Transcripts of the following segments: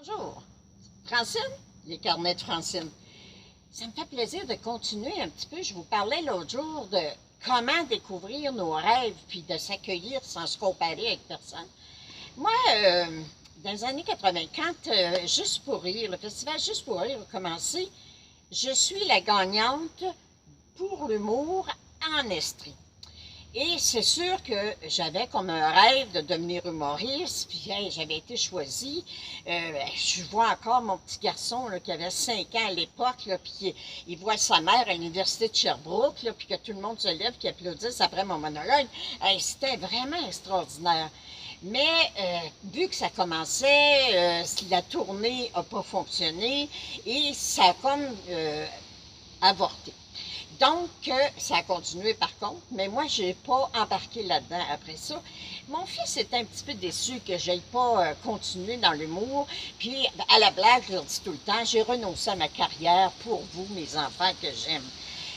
Bonjour, Francine, les carnets de Francine. Ça me fait plaisir de continuer un petit peu. Je vous parlais l'autre jour de comment découvrir nos rêves puis de s'accueillir sans se comparer avec personne. Moi, dans les années 80, quand Juste pour rire, le festival Juste pour rire a commencé, je suis la gagnante pour l'humour en Estrie. Et c'est sûr que j'avais comme un rêve de devenir humoriste, puis hey, j'avais été choisie. Je vois encore mon petit garçon là, qui avait 5 ans à l'époque, puis il voit sa mère à l'université de Sherbrooke, là, puis que tout le monde se lève, qui applaudisse après mon monologue. Hey, c'était vraiment extraordinaire. Mais vu que ça commençait, la tournée n'a pas fonctionné et ça a comme avorté. Donc, ça a continué par contre, mais moi, je n'ai pas embarqué là-dedans après ça. Mon fils était un petit peu déçu que je n'aille pas continuer dans l'humour. Puis, à la blague, je leur dis tout le temps, j'ai renoncé à ma carrière pour vous, mes enfants que j'aime.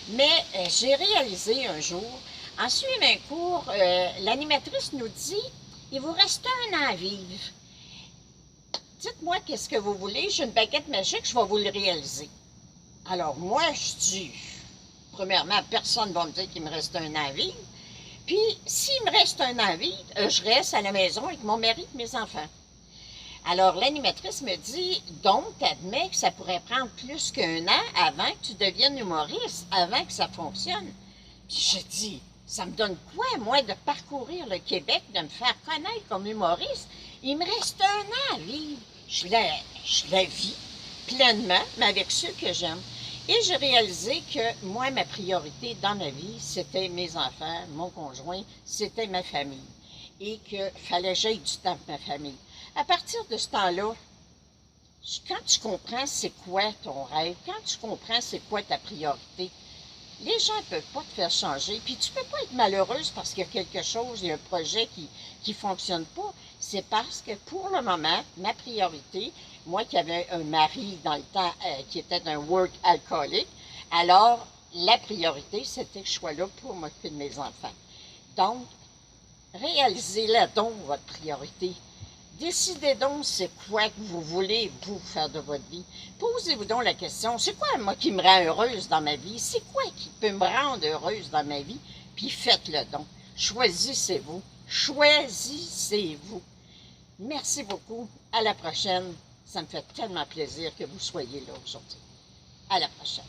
Mais j'ai réalisé un jour, en suivant un cours, l'animatrice nous dit, il vous reste 1 an à vivre. Dites-moi qu'est-ce que vous voulez, j'ai une baguette magique, je vais vous le réaliser. Alors moi, je dis... Premièrement, personne ne va me dire qu'il me reste 1 an à vivre. Puis, s'il me reste 1 an à vivre, je reste à la maison avec mon mari et mes enfants. Alors, l'animatrice me dit, donc, t'admets que ça pourrait prendre plus qu'1 an avant que tu deviennes humoriste, avant que ça fonctionne. Puis je dis, ça me donne quoi, moi, de parcourir le Québec, de me faire connaître comme humoriste? Il me reste 1 an à vivre. Je la vis pleinement, mais avec ceux que j'aime. Et j'ai réalisé que moi, ma priorité dans ma vie, c'était mes enfants, mon conjoint, c'était ma famille. Et qu'il fallait que j'aille du temps pour ma famille. À partir de ce temps-là, quand tu comprends c'est quoi ton rêve, quand tu comprends c'est quoi ta priorité, les gens ne peuvent pas te faire changer. Puis tu ne peux pas être malheureuse parce qu'il y a quelque chose, il y a un projet qui ne fonctionne pas. C'est parce que pour le moment, ma priorité, moi qui avais un mari dans le temps qui était un work alcoolique, alors la priorité, c'était que je sois là pour m'occuper de mes enfants. Donc, réalisez-la donc, votre priorité. Décidez donc c'est quoi que vous voulez, vous, faire de votre vie. Posez-vous donc la question, c'est quoi, moi, qui me rend heureuse dans ma vie? C'est quoi qui peut me rendre heureuse dans ma vie? Puis faites-le donc. Choisissez-vous. Choisissez-vous. Merci beaucoup. À la prochaine. Ça me fait tellement plaisir que vous soyez là aujourd'hui. À la prochaine.